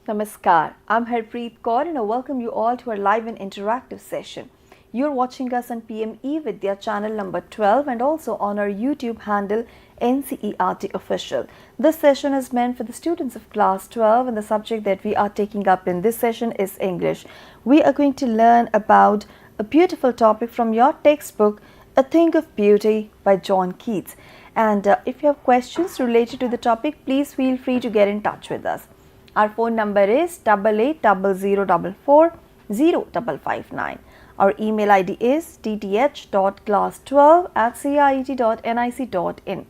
Namaskar, I'm Harpreet Kaur and I welcome you all to our live and interactive session. You're watching us on PME Vidya channel number 12 and also on our YouTube handle NCERT Official. This session is meant for the students of class 12 and the subject that we are taking up in this session is English. We are going to learn about a beautiful topic from your textbook, A Thing of Beauty by John Keats. And if you have questions related to the topic, please feel free to get in touch with us. Our phone number is 8800440559. Our email ID is tth.class12@cert.nic.in.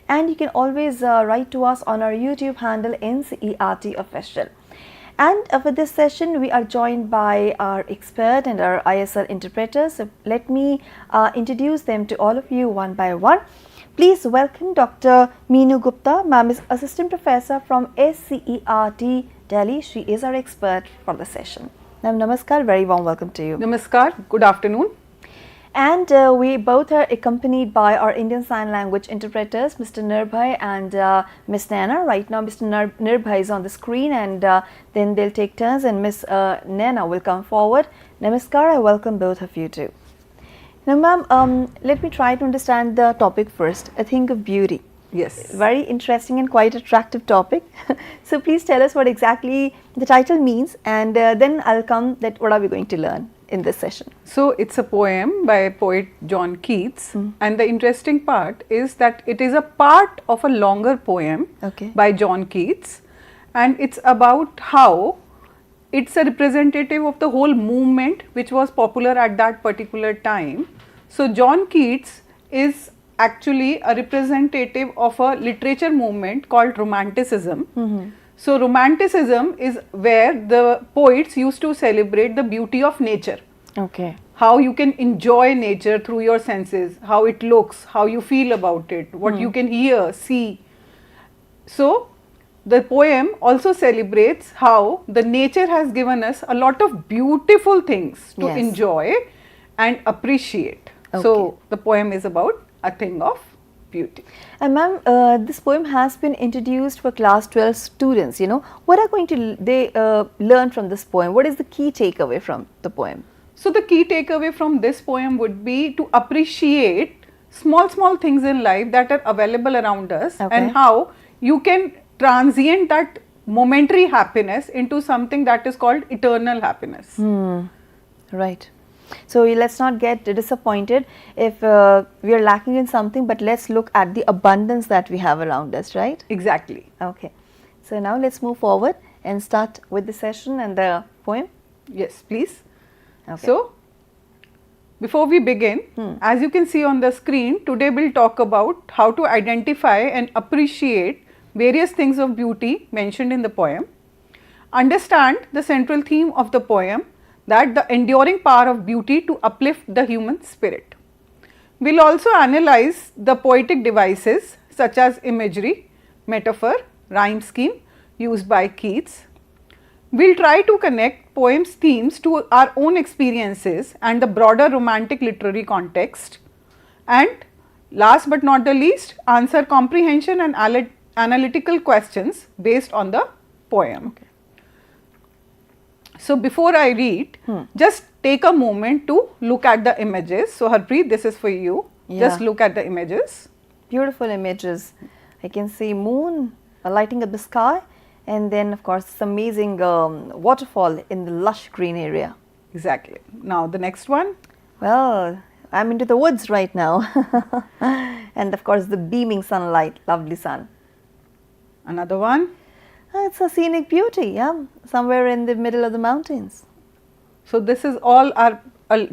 And you can always write to us on our YouTube handle NCERT Official. And for this session, we are joined by our expert and our ISL interpreters. So let me introduce them to all of you one by one. Please welcome Dr. Meenu Gupta. Ma'am is Assistant Professor from SCERT, Delhi. She is our expert for the session. Ma'am, namaskar. Very warm welcome to you. Namaskar. Good afternoon. And we both are accompanied by our Indian Sign Language interpreters, Mr. Nirbhay and Miss Nana. Right now, Mr. Nirbhay is on the screen and then they'll take turns and Miss Nana will come forward. Namaskar. I welcome both of you too. Now, ma'am, let me try to understand the topic first. A Thing of Beauty. Yes. Very interesting and quite attractive topic. So please tell us what exactly the title means and then I'll come that what are we going to learn in this session. So it's a poem by poet John Keats, and the interesting part is that it is a part of a longer poem by John Keats, and it's about how it's a representative of the whole movement which was popular at that particular time. So John Keats is actually a representative of a literature movement called Romanticism. So Romanticism is where the poets used to celebrate the beauty of nature. How you can enjoy nature through your senses, how it looks, how you feel about it, what you can hear, see. So the poem also celebrates how the nature has given us a lot of beautiful things to enjoy and appreciate. So the poem is about a thing of beauty. And ma'am, this poem has been introduced for class 12 students, you know. What are going to they learn from this poem? What is the key takeaway from the poem? So the key takeaway from this poem would be to appreciate small things in life that are available around us and how you can transient that momentary happiness into something that is called eternal happiness. Right. So let's not get disappointed if we are lacking in something, but let's look at the abundance that we have around us, right? Exactly. Okay. So now let's move forward and start with the session and the poem. Yes, please. So before we begin, as you can see on the screen, today we'll talk about how to identify and appreciate various things of beauty mentioned in the poem, understand the central theme of the poem, that the enduring power of beauty to uplift the human spirit. We'll also analyze the poetic devices such as imagery, metaphor, rhyme scheme used by Keats. We'll try to connect poem's themes to our own experiences and the broader romantic literary context. And last but not the least, answer comprehension and analytical questions based on the poem. So before I read, just take a moment to look at the images. So Harpreet, this is for you. Just look at the images. Beautiful images. I can see moon lighting up the sky and then of course this amazing waterfall in the lush green area. Exactly. Now the next one. Well, I'm into the woods right now. And of course the beaming sunlight, lovely sun. Another one. It's a scenic beauty, somewhere in the middle of the mountains. So this is all our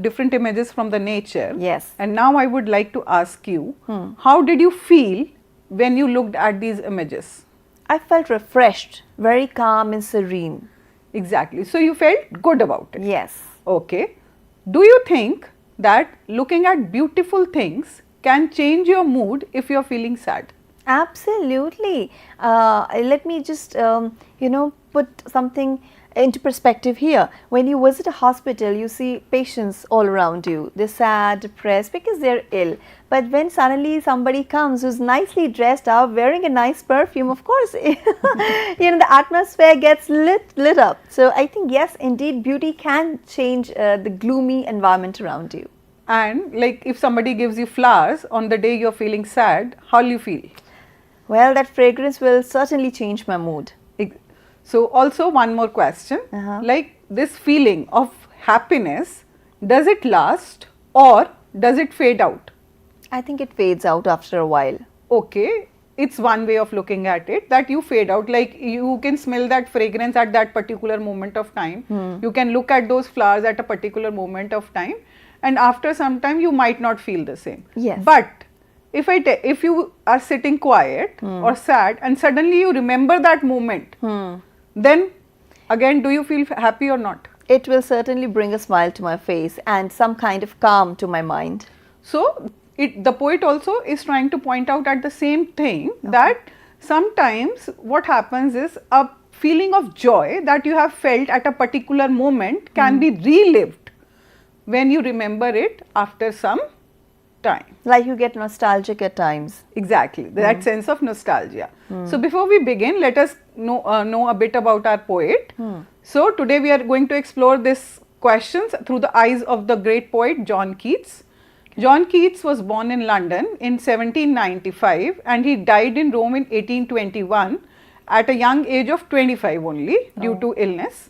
different images from the nature. Yes. And now I would like to ask you, how did you feel when you looked at these images? I felt refreshed, very calm and serene. Exactly. So you felt good about it? Yes. Okay. Do you think that looking at beautiful things can change your mood if you are feeling sad? Absolutely. Let me just, put something into perspective here. When you visit a hospital, you see patients all around you. They're sad, depressed because they're ill. But when suddenly somebody comes who's nicely dressed up, wearing a nice perfume, of course, the atmosphere gets lit up. So I think, yes, indeed, beauty can change the gloomy environment around you. And like if somebody gives you flowers on the day you're feeling sad, how will you feel? Well, that fragrance will certainly change my mood. So also one more question, like this feeling of happiness, does it last or does it fade out? I think it fades out after a while. Okay, it's one way of looking at it, that you fade out, like you can smell that fragrance at that particular moment of time. You can look at those flowers at a particular moment of time, and after some time you might not feel the same. Yes. But if you are sitting quiet or sad and suddenly you remember that moment, then again, do you feel happy or not? It will certainly bring a smile to my face and some kind of calm to my mind. So the poet also is trying to point out at the same thing, that sometimes what happens is a feeling of joy that you have felt at a particular moment can be relived when you remember it after some time. Like you get nostalgic at times. Exactly, that sense of nostalgia. So before we begin, let us know a bit about our poet. So today we are going to explore these questions through the eyes of the great poet John Keats. John Keats was born in London in 1795 and he died in Rome in 1821 at a young age of 25 only due to illness.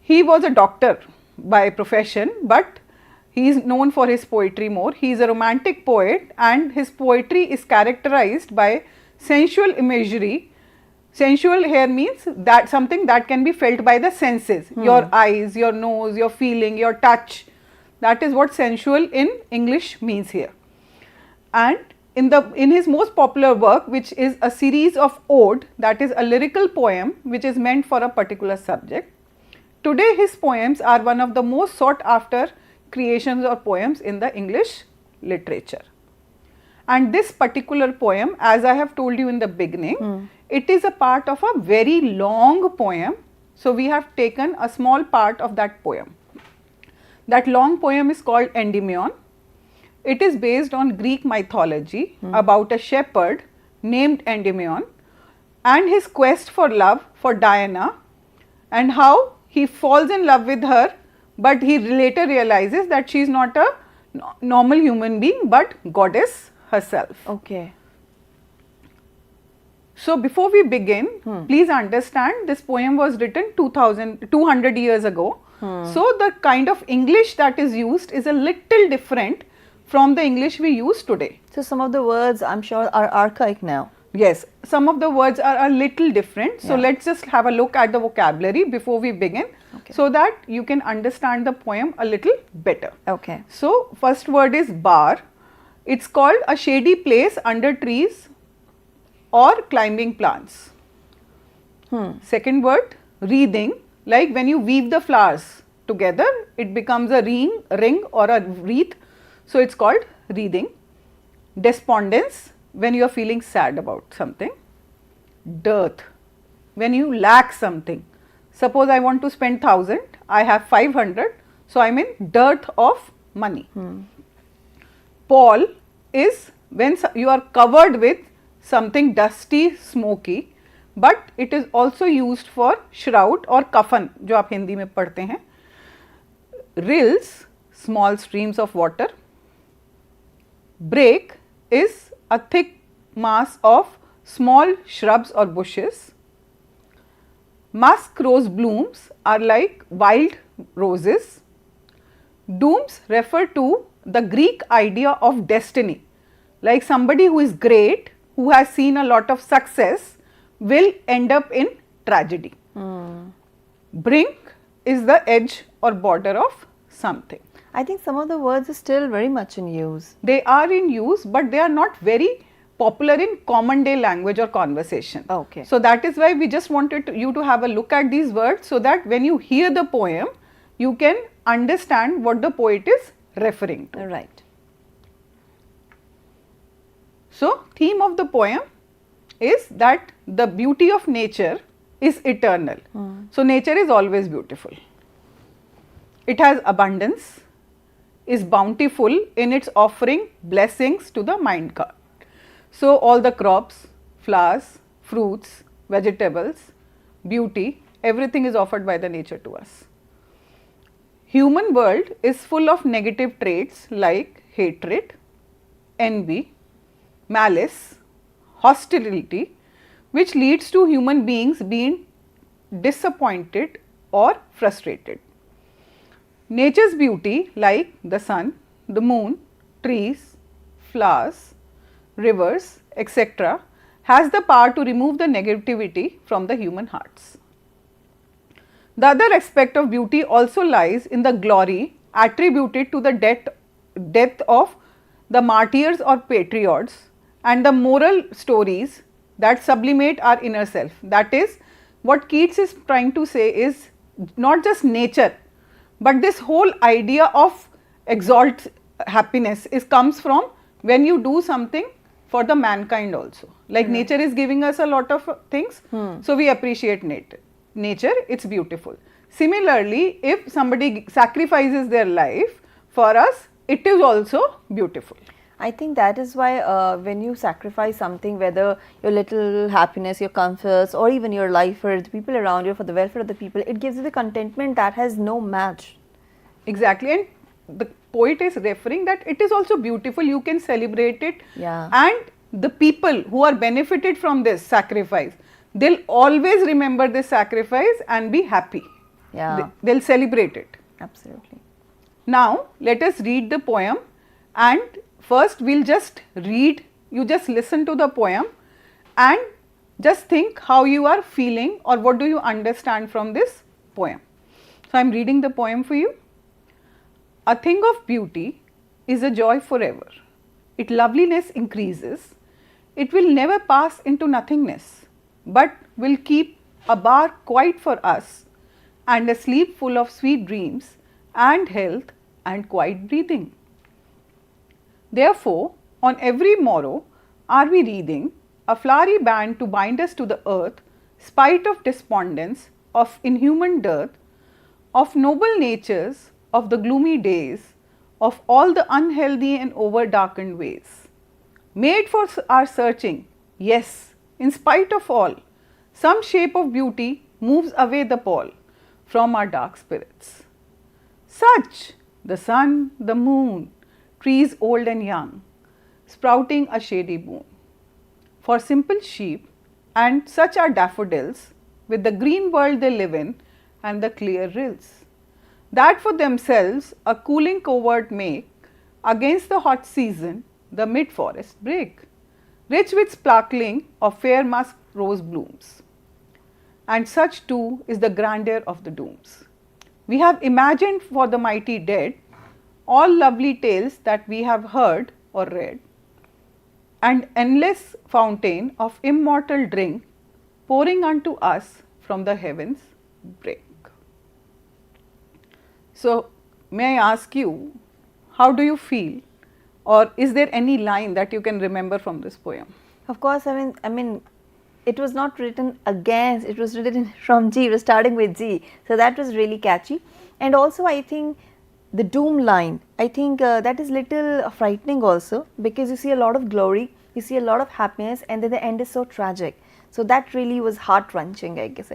He was a doctor by profession, but he is known for his poetry more. He is a romantic poet and his poetry is characterized by sensual imagery. Sensual here means that something that can be felt by the senses, your eyes, your nose, your feeling, your touch. That is what sensual in English means here. And in his most popular work, which is a series of ode, that is a lyrical poem which is meant for a particular subject. Today his poems are one of the most sought after creations or poems in the English literature. And this particular poem, as I have told you in the beginning, it is a part of a very long poem. So we have taken a small part of that poem. That long poem is called Endymion. It is based on Greek mythology about a shepherd named Endymion and his quest for love for Diana, and how he falls in love with her, but he later realizes that she is not a normal human being but goddess herself. Okay. So before we begin, please understand this poem was written 200 years ago. So the kind of English that is used is a little different from the English we use today. So some of the words I'm sure are archaic now. Yes, some of the words are a little different. So let's just have a look at the vocabulary before we begin, so that you can understand the poem a little better. Okay. So first word is bar. It's called a shady place under trees or climbing plants. Second word, wreathing. Like when you weave the flowers together, it becomes a ring or a wreath. So it's called wreathing. Despondence, when you are feeling sad about something. Dearth, when you lack something. Suppose I want to spend 1,000, I have 500, so I am in dearth of money. Pall is when you are covered with something dusty, smoky, but it is also used for shroud or kafan, जो आप हिंदी में पढ़ते हैं. Rills, small streams of water. Brake is a thick mass of small shrubs or bushes. Musk rose blooms are like wild roses. Dooms refer to the Greek idea of destiny, like somebody who is great, who has seen a lot of success, will end up in tragedy. Brink is the edge or border of something. I think some of the words are still very much in use. They are in use, but they are not very popular in common day language or conversation. Okay. So that is why we just wanted you to have a look at these words, so that when you hear the poem, you can understand what the poet is referring to. Right. So theme of the poem is that the beauty of nature is eternal. So nature is always beautiful. It has abundance, is bountiful in its offering blessings to the mind god. So all the crops, flowers, fruits, vegetables, beauty, everything is offered by the nature to us. Human world is full of negative traits like hatred, envy, malice, hostility, which leads to human beings being disappointed or frustrated. Nature's beauty like the sun, the moon, trees, flowers, rivers, etc. has the power to remove the negativity from the human hearts. The other aspect of beauty also lies in the glory attributed to the death of the martyrs or patriots and the moral stories that sublimate our inner self. That is what Keats is trying to say is not just nature, but this whole idea of exalt happiness comes from when you do something for the mankind also. Like nature is giving us a lot of things, so we appreciate nature, it's beautiful. Similarly, if somebody sacrifices their life for us, it is also beautiful. I think that is why when you sacrifice something, whether your little happiness, your comforts, or even your life for the people around you, for the welfare of the people, it gives you the contentment that has no match. Exactly, and the poet is referring that it is also beautiful, you can celebrate it, and the people who are benefited from this sacrifice, they'll always remember this sacrifice and be happy. They'll celebrate it. Absolutely. Now, let us read the poem, and first we'll just read, you just listen to the poem and just think how you are feeling or what do you understand from this poem. So, I am reading the poem for you. A thing of beauty is a joy forever. Its loveliness increases. It will never pass into nothingness, but will keep a bar quiet for us and a sleep full of sweet dreams and health and quiet breathing. Therefore, on every morrow are we wreathing a flowery band to bind us to the earth, spite of despondence, of inhuman dearth, of noble natures, of the gloomy days, of all the unhealthy and over-darkened ways. Made for our searching, yes, in spite of all, some shape of beauty moves away the pall from our dark spirits. Such the sun, the moon, trees old and young, sprouting a shady boon. For simple sheep, and such are daffodils, with the green world they live in and the clear rills, that for themselves a cooling covert make, against the hot season the mid-forest break, rich with sparkling of fair musk rose blooms. And such too is the grandeur of the dooms. We have imagined for the mighty dead all lovely tales that we have heard or read, and endless fountain of immortal drink pouring unto us from the heavens brink. So, may I ask you, how do you feel, or is there any line that you can remember from this poem? Of course, I mean, it was not written against, it was written from G, it was starting with G. So that was really catchy. And also I think the doom line, I think that is little frightening also, because you see a lot of glory, you see a lot of happiness, and then the end is so tragic. So that really was heart-wrenching, I guess.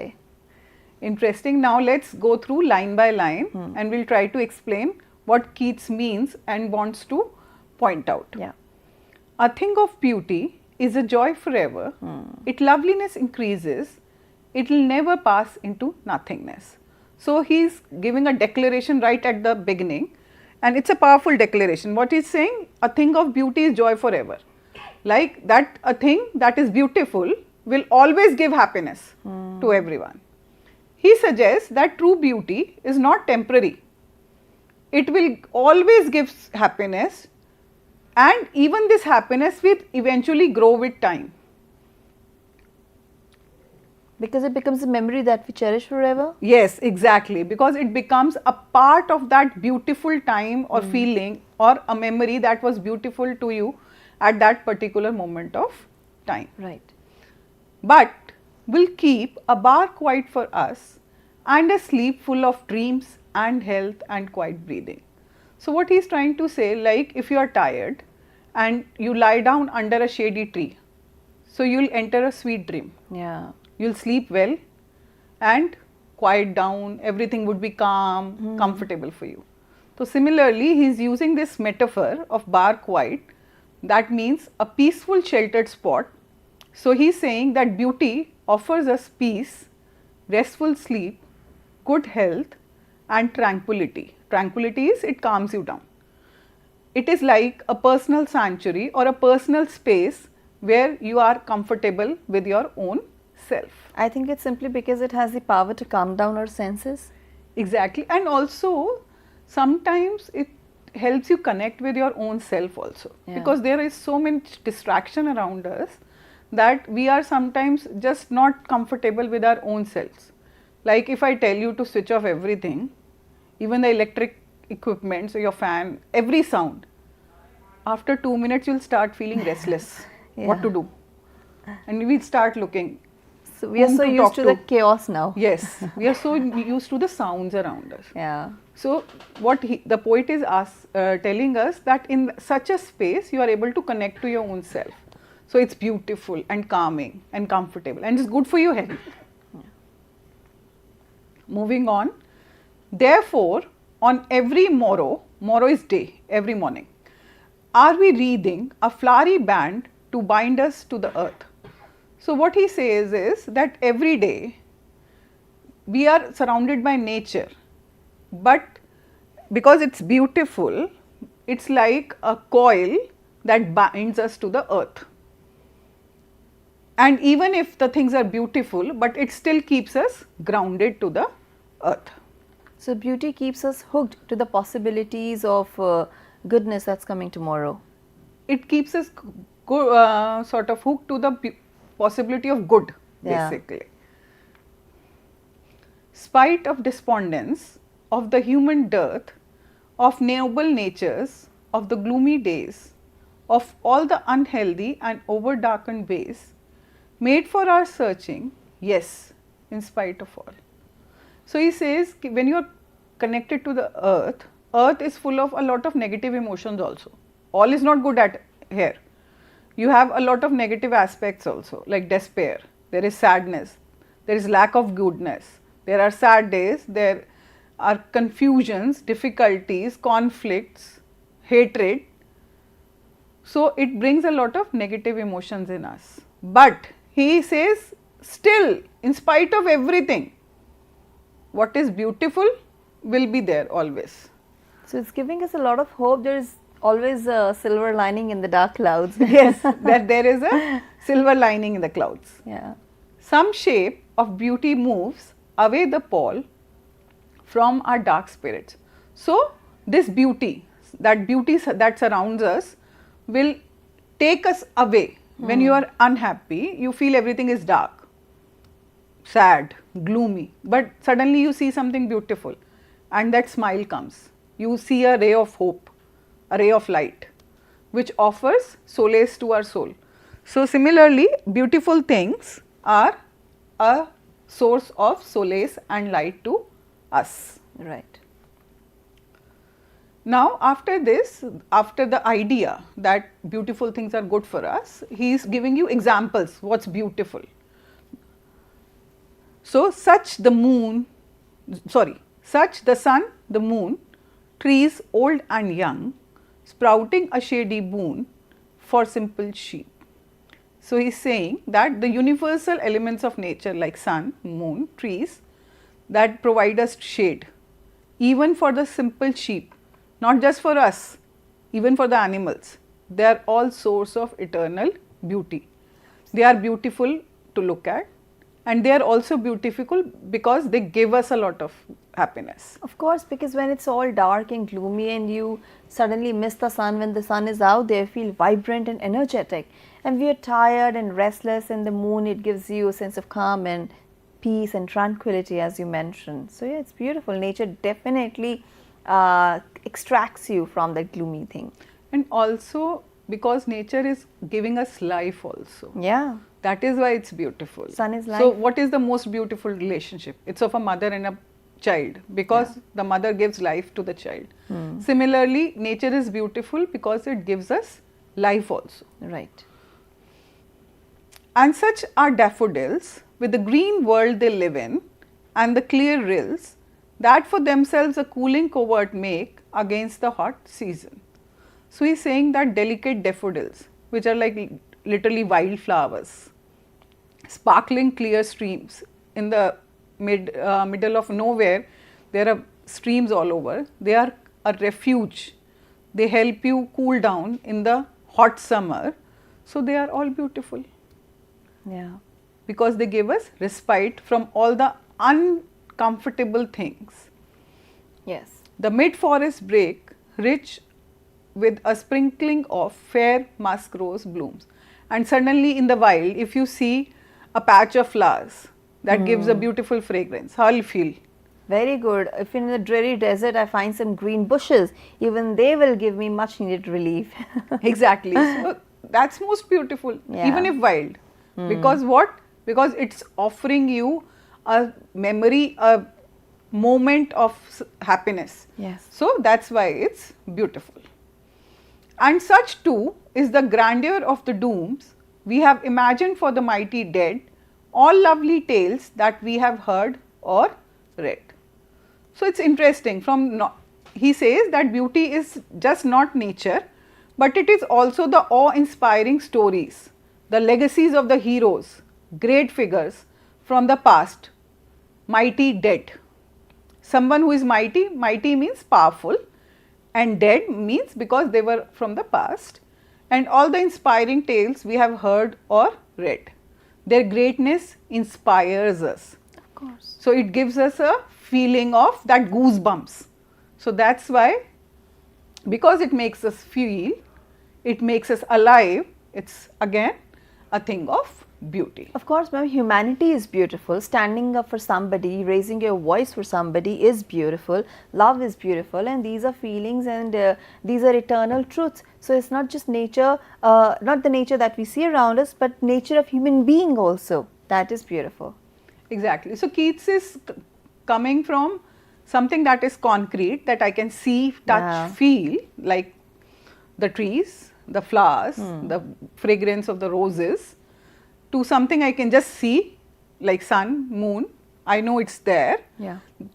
Interesting. Now let's go through line by line and we'll try to explain what Keats means and wants to point out. Yeah. A thing of beauty is a joy forever. Its loveliness increases. It will never pass into nothingness. So he's giving a declaration right at the beginning, and it's a powerful declaration. What he's saying, a thing of beauty is joy forever. Like that, a thing that is beautiful will always give happiness to everyone. He suggests that true beauty is not temporary. It will always give happiness, and even this happiness will eventually grow with time. Because it becomes a memory that we cherish forever? Yes, exactly. Because it becomes a part of that beautiful time or feeling or a memory that was beautiful to you at that particular moment of time. Right. But will keep a bar quiet for us and a sleep full of dreams and health and quiet breathing. So what he is trying to say, like if you are tired and you lie down under a shady tree, so you will enter a sweet dream. Yeah. You will sleep well and quiet down, everything would be calm, comfortable for you. So similarly, he is using this metaphor of bar quiet, that means a peaceful sheltered spot. So he is saying that beauty offers us peace, restful sleep, good health and tranquility. Tranquility is it calms you down. It is like a personal sanctuary or a personal space where you are comfortable with your own self. I think it's simply because it has the power to calm down our senses. Exactly, and also sometimes it helps you connect with your own self also, because there is so much distraction around us that we are sometimes just not comfortable with our own selves. Like if I tell you to switch off everything, even the electric equipment, so your fan, every sound, after 2 minutes you will start feeling restless. What to do? And we start looking. So we are so used to the chaos now. Yes, we are so used to the sounds around us. Yeah. So what the poet is telling us that in such a space you are able to connect to your own self. So it's beautiful and calming and comfortable and it's good for your health. Moving on. Therefore, on every morrow is day, every morning, are we wreathing a flowery band to bind us to the earth. So what he says is that every day we are surrounded by nature, but because it's beautiful, it's like a coil that binds us to the earth. And even if the things are beautiful, but it still keeps us grounded to the earth. So beauty keeps us hooked to the possibilities of goodness that's coming tomorrow. It keeps us sort of hooked to the possibility of good, basically. Spite of despondence, of the human dearth, of noble natures, of the gloomy days, of all the unhealthy and over-darkened ways, made for our searching, yes, in spite of all. So he says, when you are connected to the earth, earth is full of a lot of negative emotions also. All is not good at here. You have a lot of negative aspects also, like despair, there is sadness, there is lack of goodness, there are sad days, there are confusions, difficulties, conflicts, hatred. So it brings a lot of negative emotions in us. But he says, still, in spite of everything, what is beautiful will be there always. So it's giving us a lot of hope. There is always a silver lining in the dark clouds. Yes, that there is a silver lining in the clouds. Yeah. Some shape of beauty moves away the pall from our dark spirits. So this beauty that surrounds us will take us away. When you are unhappy, you feel everything is dark, sad, gloomy, but suddenly you see something beautiful and that smile comes. You see a ray of hope, a ray of light, which offers solace to our soul. So similarly, beautiful things are a source of solace and light to us. Right. Now after this, after the idea that beautiful things are good for us, he is giving you examples what's beautiful. So such the sun, the moon, trees old and young, sprouting a shady boon for simple sheep. So he is saying that the universal elements of nature like sun, moon, trees that provide us shade, even for the simple sheep, not just for us, even for the animals, they are all source of eternal beauty. They are beautiful to look at and they are also beautiful because they give us a lot of happiness. Of course, because when it's all dark and gloomy and you suddenly miss the sun, when the sun is out there, feel vibrant and energetic. And we are tired and restless, and the moon, it gives you a sense of calm and peace and tranquility, as you mentioned. So yeah, it's beautiful. Nature definitely extracts you from that gloomy thing. And also because nature is giving us life also. Yeah. That is why it's beautiful. Sun is life. So what is the most beautiful relationship? It's of a mother and a child, because the mother gives life to the child. Similarly, nature is beautiful because it gives us life also. Right. And such are daffodils, with the green world they live in, and the clear rills, that for themselves a cooling covert make against the hot season. So he is saying that delicate daffodils, which are like literally wildflowers, sparkling clear streams in the middle of nowhere, there are streams all over. They are a refuge. They help you cool down in the hot summer. So they are all beautiful. Yeah. Because they give us respite from all the uncomfortable things. Yes. The mid forest brake, rich with a sprinkling of fair musk rose blooms. And suddenly in the wild, if you see a patch of flowers that gives a beautiful fragrance, how will you feel? Very good. If in the dreary desert I find some green bushes, even they will give me much needed relief. Exactly. So that's most beautiful, even if wild. Because what? Because it's offering you a memory, a moment of happiness. Yes. So that's why it's beautiful. And such too is the grandeur of the dooms we have imagined for the mighty dead, all lovely tales that we have heard or read. So it's interesting. He says that beauty is just not nature, but it is also the awe-inspiring stories, the legacies of the heroes, great figures from the past, mighty dead. Someone who is mighty, mighty means powerful, and dead means because they were from the past, and all the inspiring tales we have heard or read. Their greatness inspires us. Of course. So it gives us a feeling of that goosebumps. So that's why, because it makes us feel, it makes us alive, it's again a thing of beauty. Of course, ma'am, humanity is beautiful. Standing up for somebody, raising your voice for somebody is beautiful. Love is beautiful, and these are feelings, and these are eternal truths. So it's not just nature, not the nature that we see around us, but nature of human being also. That is beautiful. Exactly. So Keats is coming from something that is concrete, that I can see, touch, feel, like the trees, the flowers, the fragrance of the roses, to something I can just see, like sun, moon, I know it's there,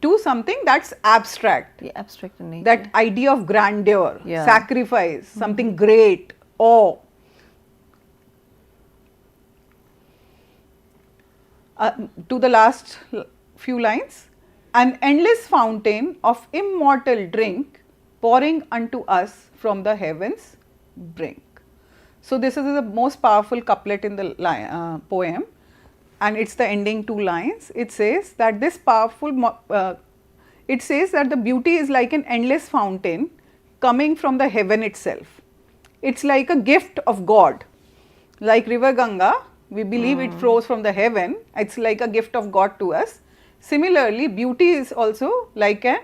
to something that's abstract. The abstract in nature. That idea of grandeur, sacrifice, something great, awe. To the last few lines, an endless fountain of immortal drink pouring unto us from the heavens brink. So this is the most powerful couplet in the poem, and it's the ending two lines. It says that this powerful, it says that the beauty is like an endless fountain coming from the heaven itself. It's like a gift of God, like river Ganga. We believe it flows from the heaven. It's like a gift of God to us. Similarly, beauty is also like a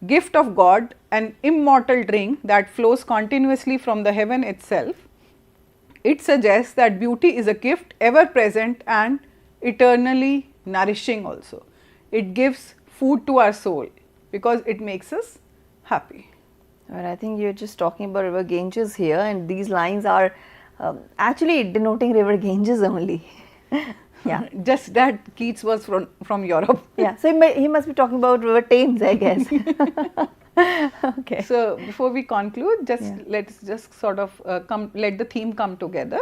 gift of God, an immortal drink that flows continuously from the heaven itself. It suggests that beauty is a gift ever present and eternally nourishing also. It gives food to our soul because it makes us happy. Well, I think you're just talking about river Ganges here, and these lines are actually denoting river Ganges only. Yeah. Just that Keats was from Europe. Yeah, so he must be talking about river Thames, I guess. Okay. So before we conclude, let's just sort of let the theme come together.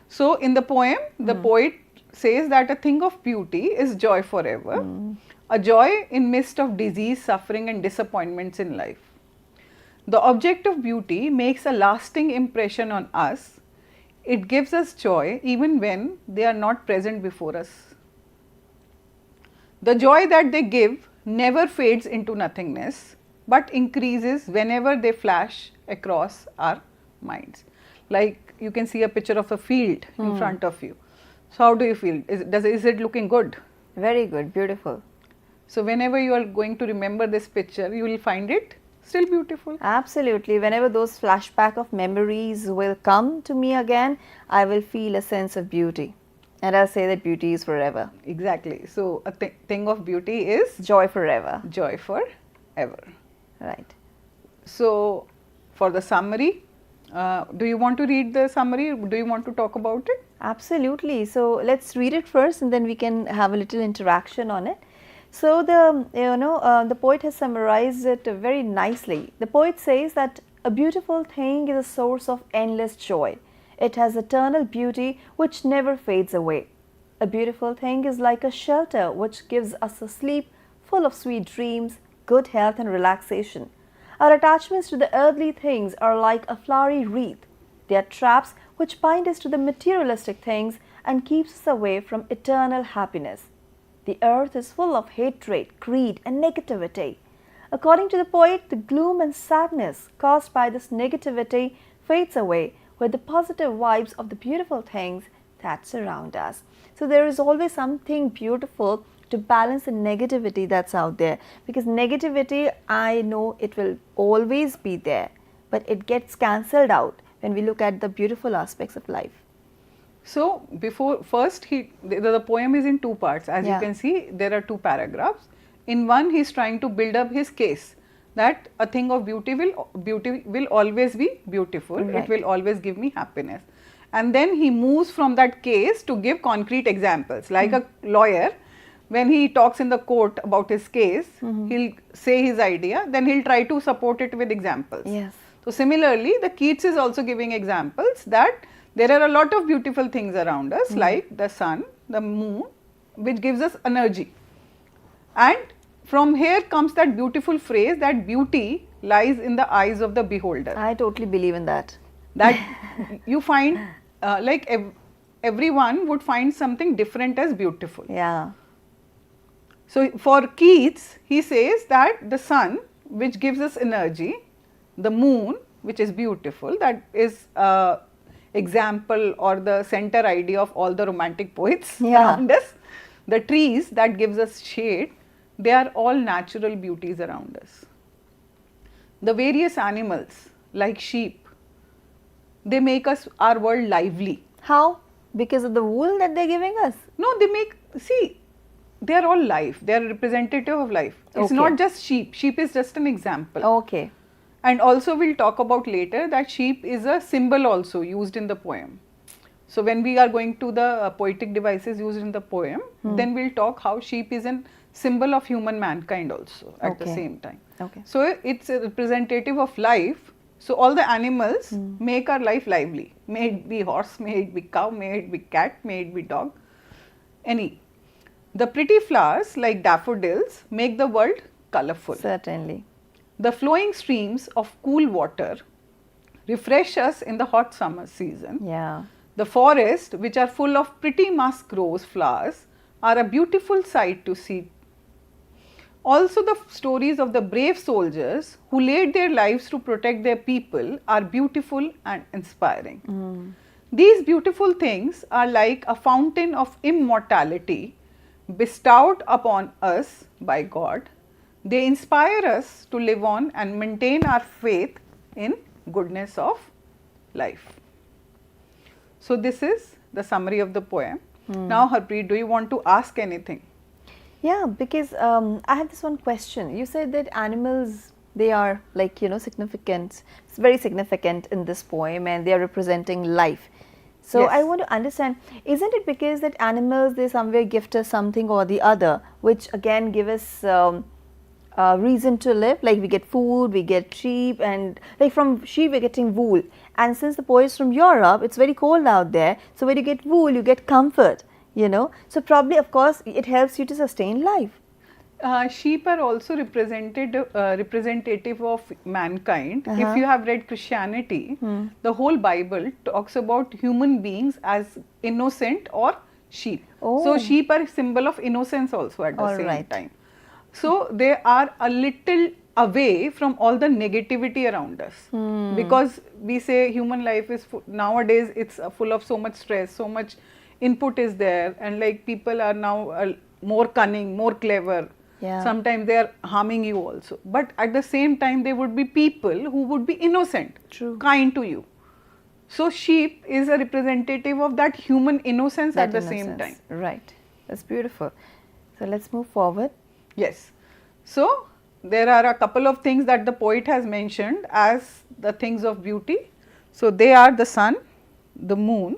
So in the poem, the poet says that a thing of beauty is joy forever, a joy in midst of disease, suffering and disappointments in life. The object of beauty makes a lasting impression on us. It gives us joy even when they are not present before us. The joy that they give never fades into nothingness, but increases whenever they flash across our minds. Like you can see a picture of a field in front of you. So how do you feel? Is it looking good? Very good, beautiful. So whenever you are going to remember this picture, you will find it still beautiful. Absolutely. Whenever those flashback of memories will come to me again, I will feel a sense of beauty. And I'll say that beauty is forever. Exactly. So, a thing of beauty is joy forever. Joy forever. Right. So, for the summary, do you want to read the summary? Do you want to talk about it? Absolutely. So, let's read it first and then we can have a little interaction on it. So, the poet has summarized it very nicely. The poet says that a beautiful thing is a source of endless joy. It has eternal beauty which never fades away. A beautiful thing is like a shelter which gives us a sleep full of sweet dreams, good health and relaxation. Our attachments to the earthly things are like a flowery wreath. They are traps which bind us to the materialistic things and keeps us away from eternal happiness. The earth is full of hatred, greed and negativity. According to the poet, the gloom and sadness caused by this negativity fades away with the positive vibes of the beautiful things that surround us. So there is always something beautiful to balance the negativity that's out there, because negativity, I know it will always be there, but it gets cancelled out when we look at the beautiful aspects of life. So, the poem is in two parts. As you can see, there are two paragraphs. In one, he is trying to build up his case that a thing of beauty will always be beautiful. Right. It will always give me happiness. And then he moves from that case to give concrete examples. Like a lawyer, when he talks in the court about his case, he'll say his idea, then he'll try to support it with examples. Yes. So, similarly, the Keats is also giving examples that there are a lot of beautiful things around us, like the sun, the moon, which gives us energy. And from here comes that beautiful phrase that beauty lies in the eyes of the beholder. I totally believe in that. That you find, everyone would find something different as beautiful. Yeah. So, for Keats, he says that the sun, which gives us energy, the moon, which is beautiful, that is example or the center idea of all the romantic poets around us. The trees that gives us shade, they are all natural beauties around us. The various animals like sheep, they make our world lively. How? Because of the wool that they're giving us? No, they are all life. They are representative of life. It's not just sheep. Sheep is just an example. Okay. And also we'll talk about later that sheep is a symbol also used in the poem. So when we are going to the poetic devices used in the poem, then we'll talk how sheep is a symbol of human mankind also at the same time. Okay. So it's a representative of life. So all the animals make our life lively. May it be horse, may it be cow, may it be cat, may it be dog, any. The pretty flowers like daffodils make the world colorful. Certainly. The flowing streams of cool water refresh us in the hot summer season. Yeah. The forest, which are full of pretty musk rose flowers, are a beautiful sight to see. Also, the stories of the brave soldiers who laid their lives to protect their people are beautiful and inspiring. These beautiful things are like a fountain of immortality bestowed upon us by God. They inspire us to live on and maintain our faith in goodness of life. So, this is the summary of the poem. Now, Harpreet, do you want to ask anything? Yeah, because I have this one question. You said that animals, they are like, significant, it's very significant in this poem and they are representing life. So, Yes. I want to understand, isn't it because that animals, they somewhere gift us something or the other, which again give us reason to live? Like we get food, we get sheep, and like from sheep we're getting wool. And since the poet is from Europe, it's very cold out there. So, when you get wool, you get comfort, So, probably, of course, it helps you to sustain life. Sheep are also representative of mankind. If you have read Christianity, the whole Bible talks about human beings as innocent or sheep. So, sheep are a symbol of innocence also at the same time. So, they are a little away from all the negativity around us, because we say human life is nowadays it's full of so much stress, so much input is there, and like people are now more cunning, more clever. Yeah. Sometimes they are harming you also. But at the same time, there would be people who would be innocent, True. kind to you. So sheep is a representative of that human innocence That at the innocence. same time. Right. That's beautiful. So let's move forward. Yes. So there are a couple of things that the poet has mentioned as the things of beauty. So they are the sun, the moon,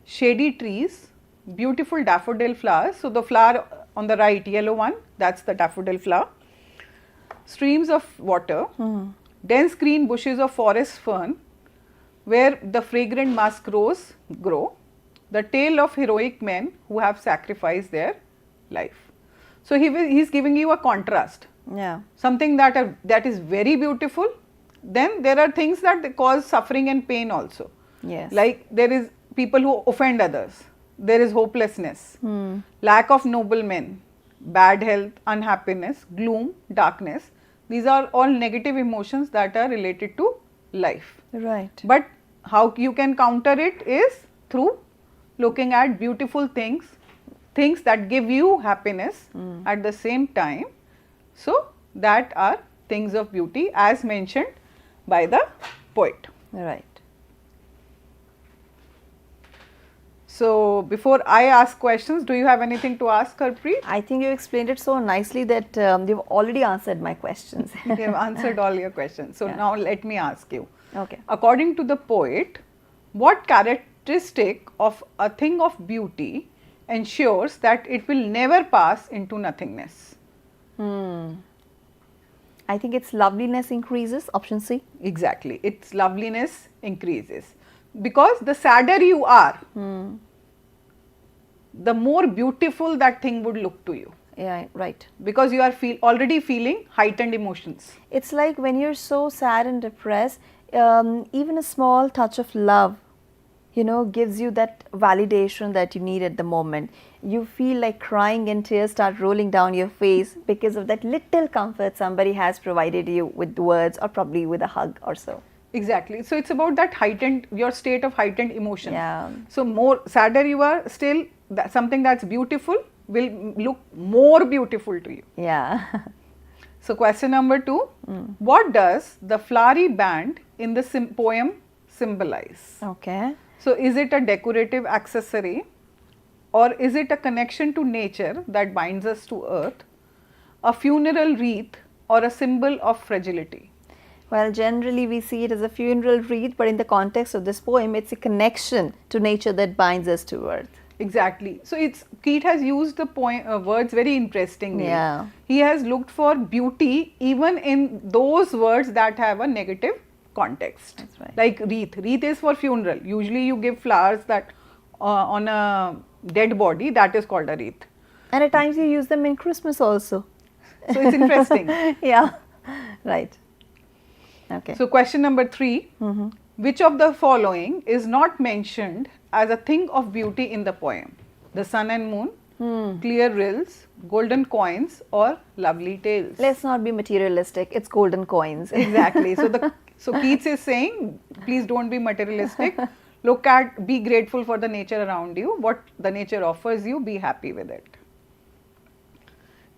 shady trees, beautiful daffodil flowers. So the flower on the right, yellow one, that's the daffodil flower. Streams of water, dense green bushes of forest fern, where the fragrant musk rose grow, the tale of heroic men who have sacrificed their life. So he is giving you a contrast. Yeah. Something that is very beautiful. Then there are things that cause suffering and pain also. Yes. Like there is people who offend others. There is hopelessness, lack of noble men, bad health, unhappiness, gloom, darkness. These are all negative emotions that are related to life. Right. But how you can counter it is through looking at beautiful things, things that give you happiness at the same time. So that are things of beauty as mentioned by the poet. Right. So before I ask questions, do you have anything to ask, Harpreet? I think you explained it so nicely that you've already answered my questions. You have answered all your questions. So now let me ask you. Okay. According to the poet, what characteristic of a thing of beauty ensures that it will never pass into nothingness? I think its loveliness increases, option C. Exactly, its loveliness increases. Because the sadder you are, the more beautiful that thing would look to you. Yeah, right. Because you are already feeling heightened emotions. It's like when you're so sad and depressed, even a small touch of love, gives you that validation that you need at the moment. You feel like crying and tears start rolling down your face because of that little comfort somebody has provided you with words or probably with a hug or so. Exactly. So it's about that your state of heightened emotion. Yeah. So more sadder you are, still something that's beautiful will look more beautiful to you. Yeah. So question number 2, what does the flowery band in the poem symbolize? Okay. So is it a decorative accessory, or is it a connection to nature that binds us to earth, a funeral wreath, or a symbol of fragility? Well, generally we see it as a funeral wreath, but in the context of this poem, it's a connection to nature that binds us to earth. Exactly. So Keats has used the words very interestingly. Yeah. He has looked for beauty even in those words that have a negative context. That's right. Like wreath. Wreath is for funeral. Usually you give flowers that on a dead body, that is called a wreath. And at times you use them in Christmas also. So it's interesting. Yeah. Right. Okay. So question number 3, which of the following is not mentioned as a thing of beauty in the poem? The sun and moon, clear rills, golden coins, or lovely tales? Let's not be materialistic. It's golden coins. Exactly. So Keats is saying, please don't be materialistic. Be grateful for the nature around you. What the nature offers you, be happy with it.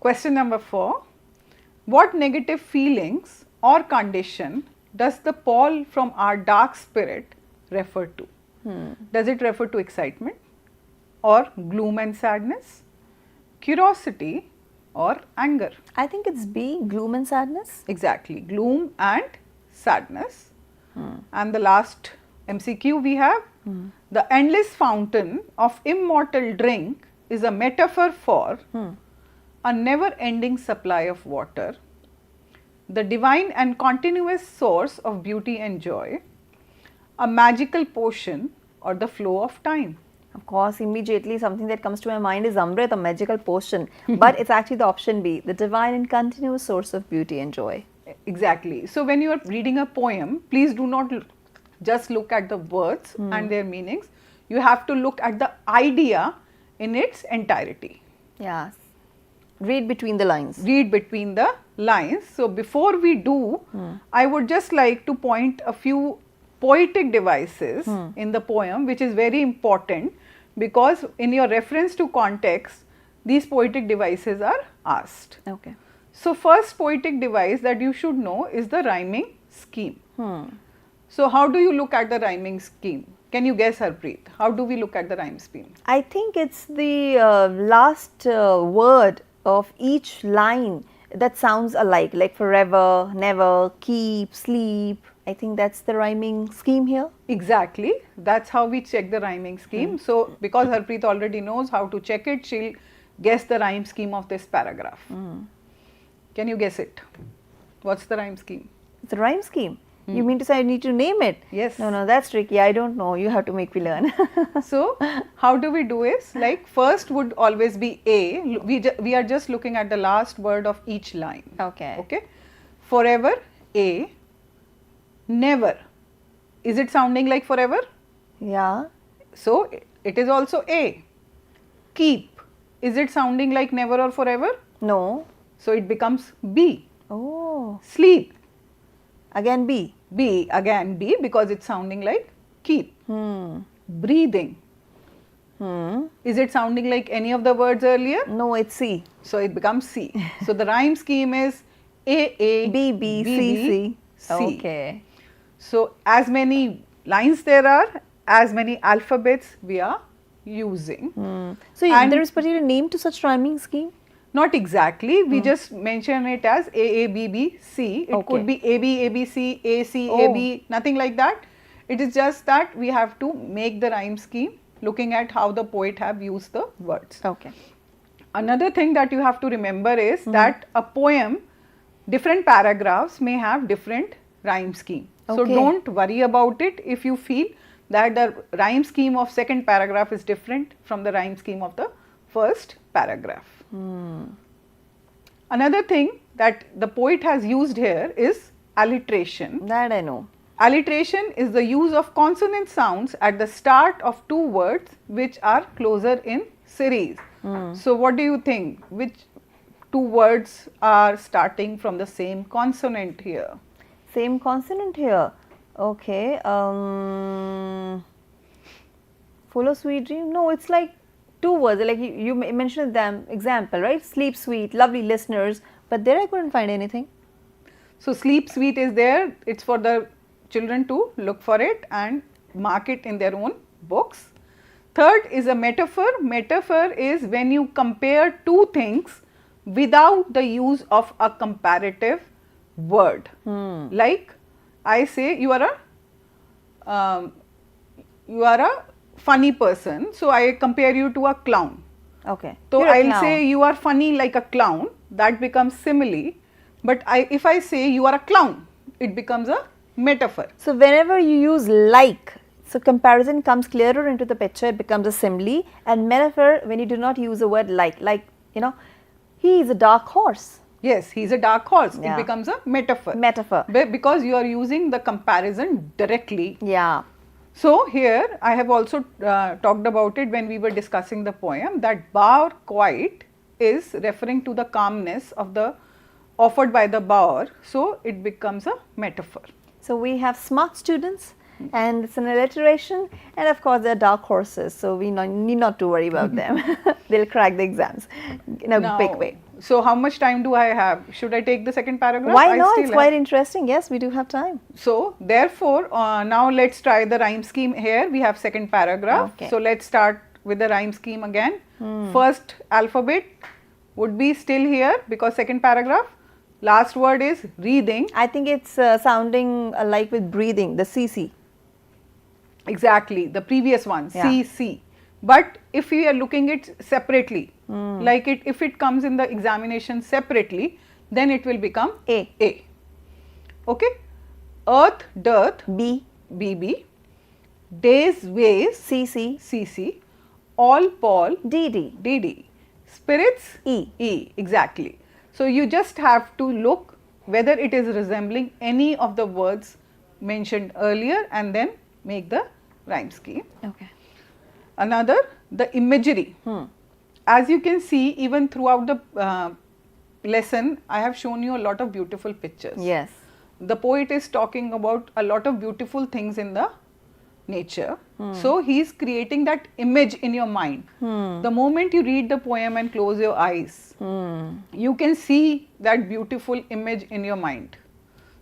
Question number 4, what negative feelings or condition does the pall from our dark spirit refer to? Does it refer to excitement, or gloom and sadness, curiosity, or anger? I think it's B, gloom and sadness. Exactly, gloom and sadness. And the last MCQ we have, the endless fountain of immortal drink is a metaphor for a never ending supply of water, the divine and continuous source of beauty and joy, a magical potion, or the flow of time. Of course, immediately something that comes to my mind is Amrit, a magical potion. But it's actually the option B, the divine and continuous source of beauty and joy. Exactly. So when you are reading a poem, please do not just look at the words and their meanings. You have to look at the idea in its entirety. Yes. Read between the lines. Read between the lines. So before we do, I would just like to point a few poetic devices in the poem, which is very important, because in your reference to context, these poetic devices are asked. Okay. So, first poetic device that you should know is the rhyming scheme. So, how do you look at the rhyming scheme? Can you guess, Harpreet? How do we look at the rhyme scheme? I think it's the last word of each line that sounds alike, like forever, never, keep, sleep. I think that's the rhyming scheme here. Exactly. That's how we check the rhyming scheme. So, because Harpreet already knows how to check it, she'll guess the rhyme scheme of this paragraph. Can you guess it? What's the rhyme scheme? It's a rhyme scheme. You mean to say I need to name it? Yes. No, that's tricky. I don't know. You have to make me learn. So, how do we do is, like, first would always be A. We are just looking at the last word of each line. Okay. Okay. Forever, A. Never. Is it sounding like forever? Yeah. So, it is also A. Keep. Is it sounding like never or forever? No. So, it becomes B. Oh. Sleep. Again B. B, again B, because it's sounding like keep. Breathing. Is it sounding like any of the words earlier? No, it's C. So, it becomes C. So, the rhyme scheme is A, B, B, C, C. Okay. So, as many lines there are, as many alphabets we are using. So, And there is particular name to such rhyming scheme? not exactly, we just mention it as A, B, B, C. It could be A, B, A, B, C, A, C, A, B, nothing like that. It is just that we have to make the rhyme scheme looking at how the poet have used the words. Okay. Another thing that you have to remember is that a poem, different paragraphs may have different rhyme scheme. So, Okay. don't worry about it if you feel that the rhyme scheme of second paragraph is different from the rhyme scheme of the first paragraph. Another thing that the poet has used here is alliteration. That I know. Alliteration is the use of consonant sounds at the start of two words which are closer in series. So, what do you think? Which two words are starting from the same consonant here? Same consonant here. Okay. Full of sweet dream? No, it's like two words, like you mentioned them, example, right? Sleep sweet, lovely listeners, but there I couldn't find anything. So, sleep sweet is there, it's for the children to look for it and mark it in their own books. Third is a metaphor. Metaphor is when you compare two things without the use of a comparative word. Like I say you are a funny person, so I compare you to a clown. Okay. So, You're a I will clown. say you are funny like a clown, that becomes simile, but if I say you are a clown, it becomes a metaphor. So, whenever you use like, so comparison comes clearer into the picture, it becomes a simile, and metaphor when you do not use the word like, you know, he is a dark horse. Yes, he is a dark horse, Yeah. it becomes a metaphor. Metaphor. Because you are using the comparison directly. Yeah. So, here I have also talked about it when we were discussing the poem, that bower quiet is referring to the calmness of the offered by the bower. So, it becomes a metaphor. So, we have smart students and it's an alliteration, and of course, they are dark horses. So, we need not to worry about them. They'll crack the exams in a big way. So, how much time do I have? Should I take the second paragraph? Why not? It's quite interesting. Yes, we do have time. So, therefore, now let's try the rhyme scheme here. We have second paragraph. Okay. So, let's start with the rhyme scheme again. First alphabet would be still here because second paragraph. Last word is breathing. I think it's sounding like with breathing, the CC. Exactly, the previous one, Yeah. CC. But if we are looking it separately, like if it comes in the examination separately, then it will become A. A. Okay. Earth, dearth, B. BB. Days, ways, CC. CC. All, Paul, DD. DD. Spirits, E. E. Exactly. So, you just have to look whether it is resembling any of the words mentioned earlier and then make the rhyme scheme. Okay. Another, the imagery. As you can see, even throughout the lesson, I have shown you a lot of beautiful pictures. Yes. The poet is talking about a lot of beautiful things in the nature. So he's creating that image in your mind. The moment you read the poem and close your eyes, you can see that beautiful image in your mind.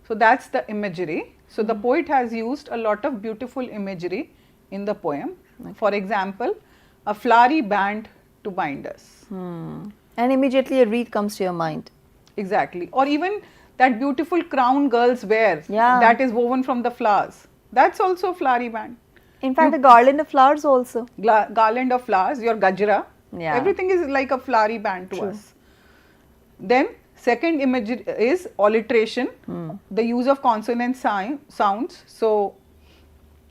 So that's the imagery. So the poet has used a lot of beautiful imagery in the poem. For example, a flowery band to bind us. And immediately a wreath comes to your mind. Exactly. Or even that beautiful crown girls wear, that is woven from the flowers. That's also a flowery band. In fact, a garland of flowers also. Garland of flowers, your gajra. Everything is like a flowery band to us. Then second image is alliteration, the use of consonant sounds. So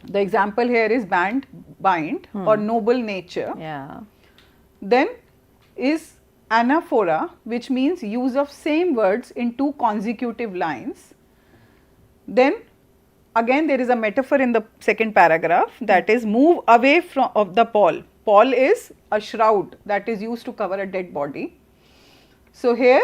the example here is band, bind, or noble nature. Then is anaphora, which means use of same words in two consecutive lines. Then again there is a metaphor in the second paragraph, that is move away from of the pall. Pall is a shroud that is used to cover a dead body. So here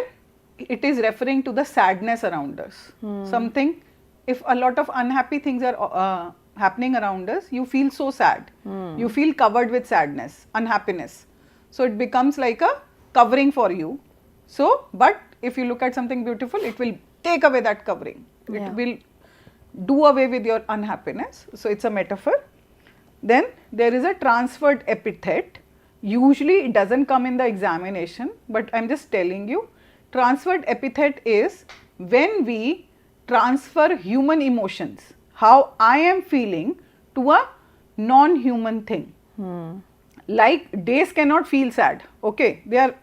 it is referring to the sadness around us. Something, if a lot of unhappy things are happening around us, you feel so sad. You feel covered with sadness, unhappiness. So it becomes like a covering for you. So, but if you look at something beautiful, it will take away that covering. It will do away with your unhappiness. So it's a metaphor. Then there is a transferred epithet. Usually it doesn't come in the examination, but I'm just telling you. Transferred epithet is when we transfer human emotions, how I am feeling, to a non-human thing. Like days cannot feel sad, okay, they are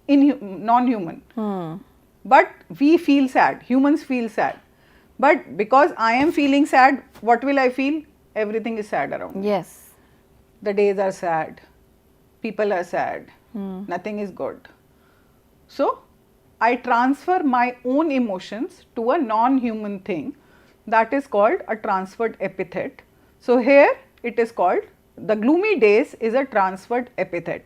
non-human. But we feel sad, humans feel sad. But because I am feeling sad, what will I feel? Everything is sad around me. Yes. The days are sad, people are sad, nothing is good. So I transfer my own emotions to a non-human thing, that is called a transferred epithet. So here it is called, the gloomy days is a transferred epithet.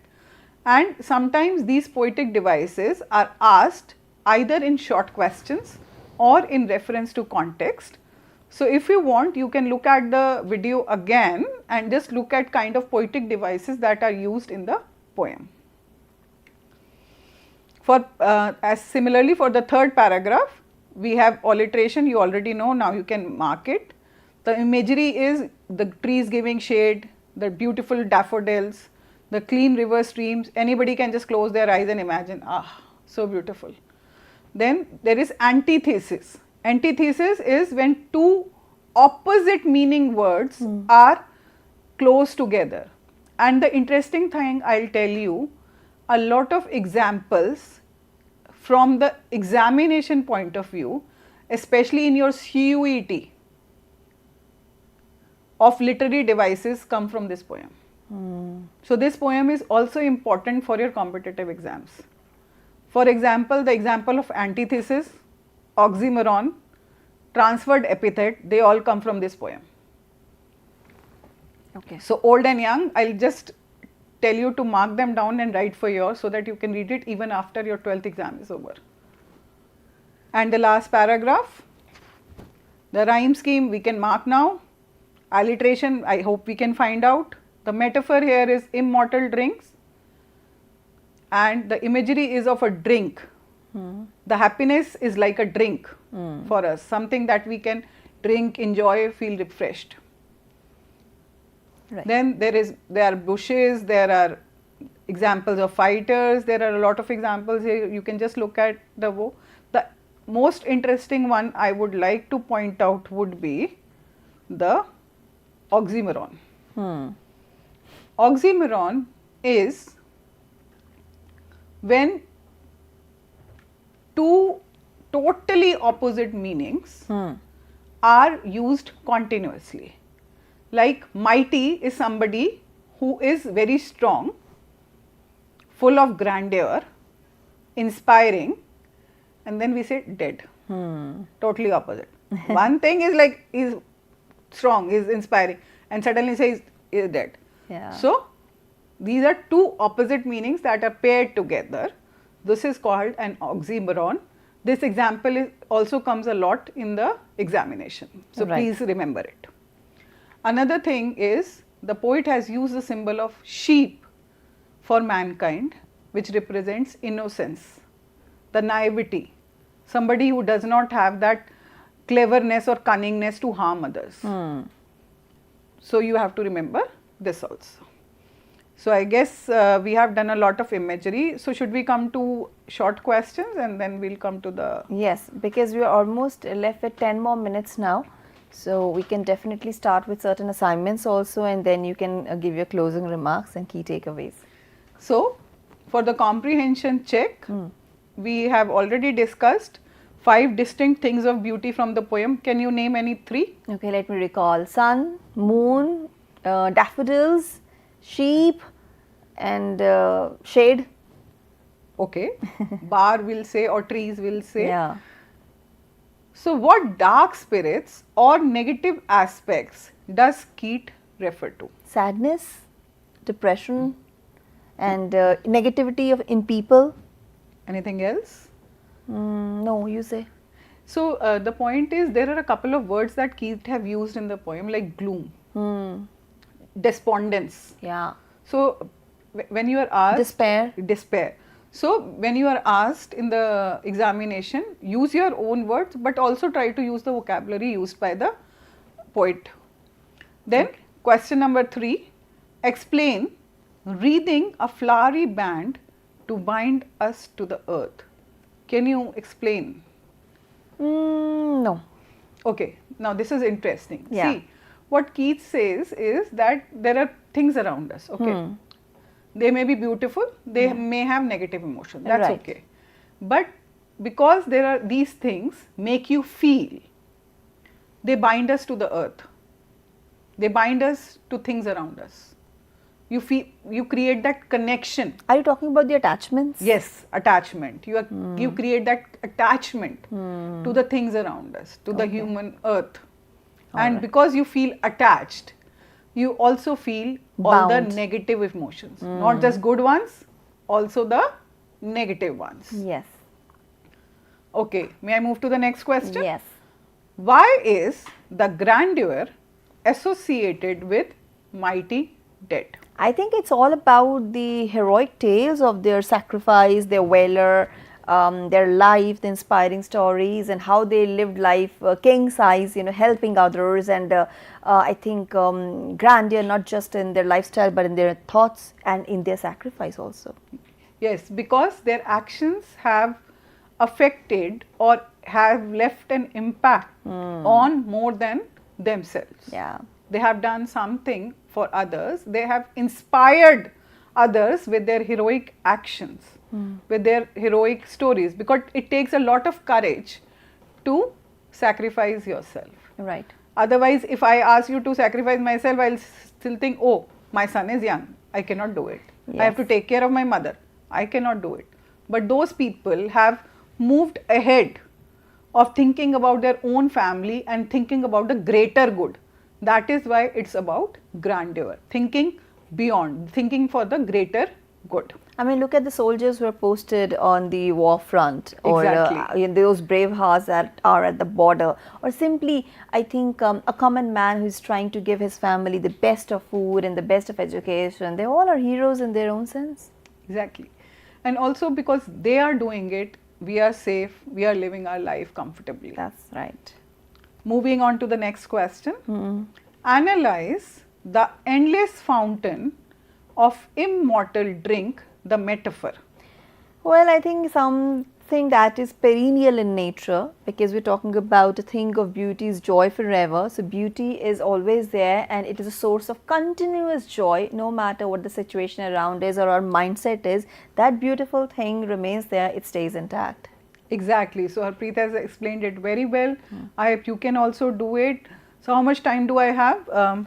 And sometimes these poetic devices are asked either in short questions or in reference to context. So if you want, you can look at the video again and just look at kind of poetic devices that are used in the poem. For as similarly for the third paragraph, we have alliteration, you already know, now you can mark it. The imagery is the trees giving shade, the beautiful daffodils, the clean river streams. Anybody can just close their eyes and imagine, so beautiful. Then there is antithesis. Antithesis is when two opposite meaning words are close together. And the interesting thing I'll tell you, a lot of examples from the examination point of view, especially in your CUET, of literary devices come from this poem. So this poem is also important for your competitive exams. For example, the example of antithesis, oxymoron, transferred epithet, they all come from this poem. Okay. So old and young, I'll just tell you to mark them down and write for yours so that you can read it even after your 12th exam is over. And the last paragraph, the rhyme scheme we can mark now. Alliteration, I hope we can find out. The metaphor here is immortal drinks, and the imagery is of a drink. The happiness is like a drink for us, something that we can drink, enjoy, feel refreshed. Right. Then there are bushes, there are examples of fighters, there are a lot of examples here. You can just look at the most interesting one I would like to point out would be the oxymoron. Oxymoron is when two totally opposite meanings are used continuously. Like mighty is somebody who is very strong, full of grandeur, inspiring, and then we say dead. Totally opposite. One thing is like is strong, is inspiring, and suddenly says is dead. So these are two opposite meanings that are paired together. This is called an oxymoron. This example also comes a lot in the examination. So please remember it. Another thing is the poet has used the symbol of sheep for mankind, which represents innocence, the naivety, somebody who does not have that cleverness or cunningness to harm others. So you have to remember this also. So I guess we have done a lot of imagery. So should we come to short questions and then we'll come to the... Yes, because we are almost left with 10 more minutes now. So we can definitely start with certain assignments also, and then you can give your closing remarks and key takeaways. So for the comprehension check, we have already discussed 5 distinct things of beauty from the poem. Can you name any 3? Okay, let me recall. Sun, moon, daffodils, sheep, and shade. Okay. Bar will say, or trees will say. Yeah. So what dark spirits or negative aspects does Keats refer to? Sadness, depression, and negativity in people. Anything else? No, you say. So the point is, there are a couple of words that Keats have used in the poem, like gloom, despondence. Yeah. So when you are asked... Despair. So when you are asked in the examination, use your own words, but also try to use the vocabulary used by the poet. Then question number 3, explain wreathing a flowery band to bind us to the earth. Can you explain? No. Okay, now this is interesting. Yeah. See, what Keats says is that there are things around us, okay? They may be beautiful, they may have negative emotion, that's Right. okay. But because there are these things make you feel, they bind us to the earth. They bind us to things around us. You feel, you create that connection. Are you talking about the attachments? Yes, attachment. You create that attachment to the things around us, to the human earth. And because you feel attached, you also feel all the Bound. negative emotions, not just good ones, also the negative ones. Yes. Okay, may I move to the next question? Yes. Why is the grandeur associated with mighty dead? I think it's all about the heroic tales of their sacrifice, their valor, their life, the inspiring stories, and how they lived life king size, helping others, and I think grandeur not just in their lifestyle but in their thoughts and in their sacrifice also. Yes, because their actions have affected or have left an impact on more than themselves. Yeah. They have done something for others. They have inspired others with their heroic actions, with their heroic stories, because it takes a lot of courage to sacrifice yourself. Right. Otherwise, if I ask you to sacrifice myself, I'll still think, oh, my son is young, I cannot do it. I have to take care of my mother, I cannot do it. But those people have moved ahead of thinking about their own family and thinking about the greater good. That is why it's about grandeur, thinking beyond, thinking for the greater good. I mean, look at the soldiers who are posted on the war front, or Exactly. those brave hearts that are at the border, or simply, I think, a common man who is trying to give his family the best of food and the best of education. They all are heroes in their own sense. Exactly. And also because they are doing it, we are safe, we are living our life comfortably. That's right. Moving on to the next question. Analyze the endless fountain of immortal drink, the metaphor. Well, I think something that is perennial in nature, because we're talking about a thing of beauty's joy forever. So beauty is always there, and it is a source of continuous joy, no matter what the situation around is or our mindset is. That beautiful thing remains there, it stays intact. Exactly. So Harpreet has explained it very well. I hope you can also do it. So how much time do I have?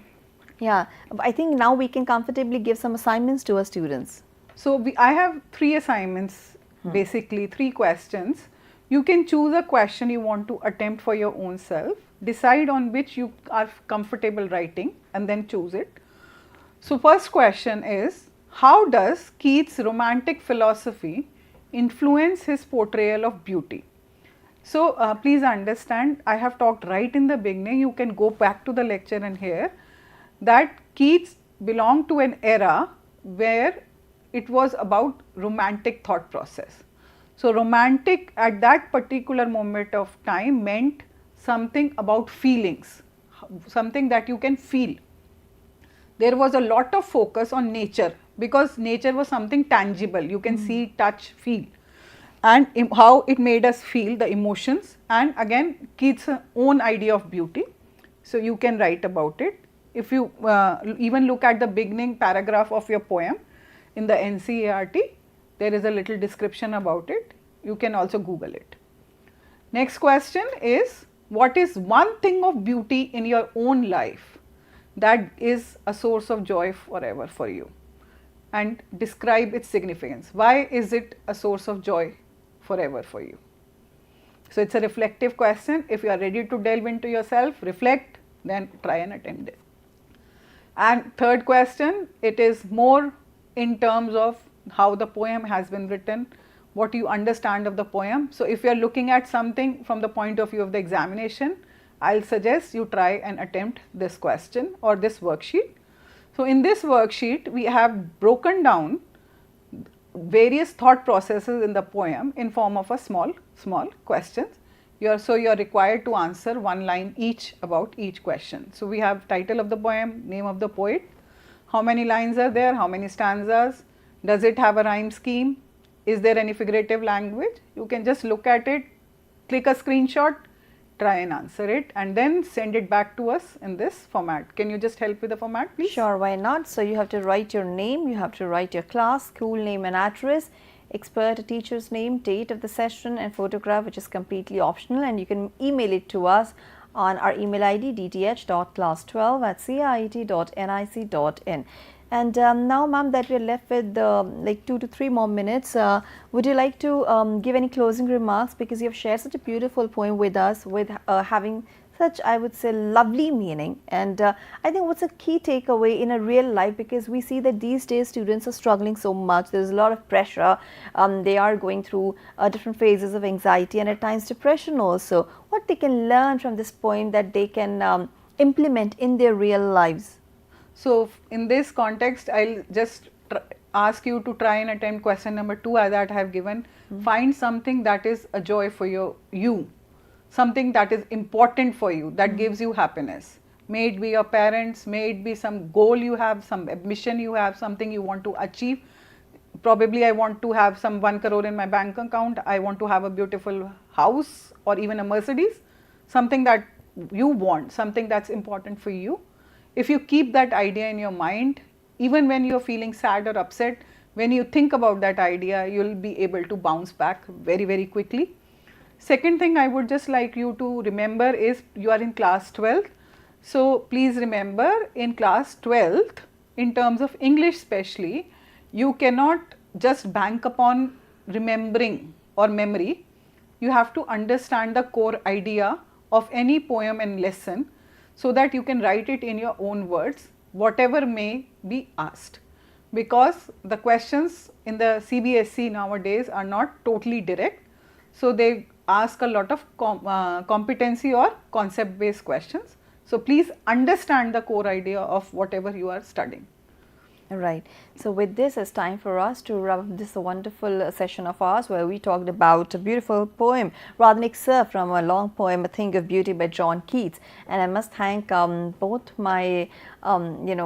Yeah, I think now we can comfortably give some assignments to our students. So I have 3 assignments, basically 3 questions. You can choose a question you want to attempt for your own self, decide on which you are comfortable writing, and then choose it. So first question is, how does Keats' romantic philosophy influence his portrayal of beauty? So please understand, I have talked right in the beginning, you can go back to the lecture and hear that Keats belonged to an era where it was about romantic thought process. So, romantic at that particular moment of time meant something about feelings, something that you can feel. There was a lot of focus on nature because nature was something tangible, you can see, touch, feel, and how it made us feel the emotions, and again Keats' own idea of beauty. So, you can write about it. If you even look at the beginning paragraph of your poem in the NCERT, there is a little description about it. You can also Google it. Next question is, what is one thing of beauty in your own life that is a source of joy forever for you? And describe its significance. Why is it a source of joy forever for you? So, it is a reflective question. If you are ready to delve into yourself, reflect, then try and attempt it. And third question, it is more in terms of how the poem has been written, what you understand of the poem. So, if you are looking at something from the point of view of the examination, I will suggest you try and attempt this question or this worksheet. So, in this worksheet, we have broken down various thought processes in the poem in form of a small questions. You are required to answer one line each about each question. So, we have title of the poem, name of the poet, how many lines are there, how many stanzas, does it have a rhyme scheme, is there any figurative language. You can just look at it, click a screenshot, try and answer it, and then send it back to us in this format. Can you just help with the format, please? Sure, why not? So, you have to write your name, you have to write your class, school name and address, expert teacher's name, date of the session, and photograph, which is completely optional, and you can email it to us on our email ID dth.class12@ceit.nic.in. And now, ma'am, that we are left with like 2 to 3 more minutes, would you like to give any closing remarks, because you have shared such a beautiful poem with us, with having such, I would say, lovely meaning. And I think what's a key takeaway in a real life, because we see that these days students are struggling so much, there's a lot of pressure, they are going through different phases of anxiety and at times depression also. What they can learn from this poem that they can implement in their real lives? So, in this context, I will just ask you to try and attempt question number 2 that I have given. Find something that is a joy for you, something that is important for you, that gives you happiness. May it be your parents, may it be some goal you have, some ambition you have, something you want to achieve. Probably I want to have some 1 crore in my bank account, I want to have a beautiful house or even a Mercedes, something that you want, something that's important for you. If you keep that idea in your mind, even when you are feeling sad or upset, when you think about that idea, you will be able to bounce back very, very quickly. Second thing I would just like you to remember is you are in class 12th. So, please remember, in class 12th, in terms of English especially, you cannot just bank upon remembering or memory. You have to understand the core idea of any poem and lesson, so that you can write it in your own words, whatever may be asked. Because the questions in the CBSE nowadays are not totally direct, so they ask a lot of competency or concept based questions. So, please understand the core idea of whatever you are studying. Right. So, with this, it's time for us to wrap up this wonderful session of ours, where we talked about a beautiful poem, rather an excerpt from a long poem, A Thing of Beauty by John Keats. And I must thank both my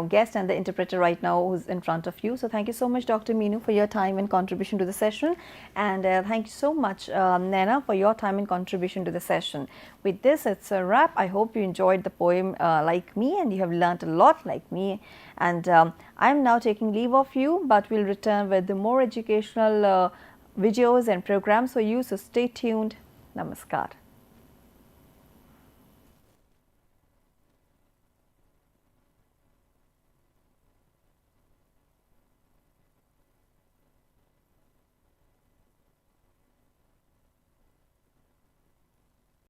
guest and the interpreter right now who's in front of you. So, thank you so much, Dr. Meenu, for your time and contribution to the session. And thank you so much, Naina, for your time and contribution to the session. With this, it's a wrap. I hope you enjoyed the poem like me, and you have learnt a lot like me. And I'm now taking leave of you, but we'll return with the more educational videos and programs for you. So, stay tuned. Namaskar.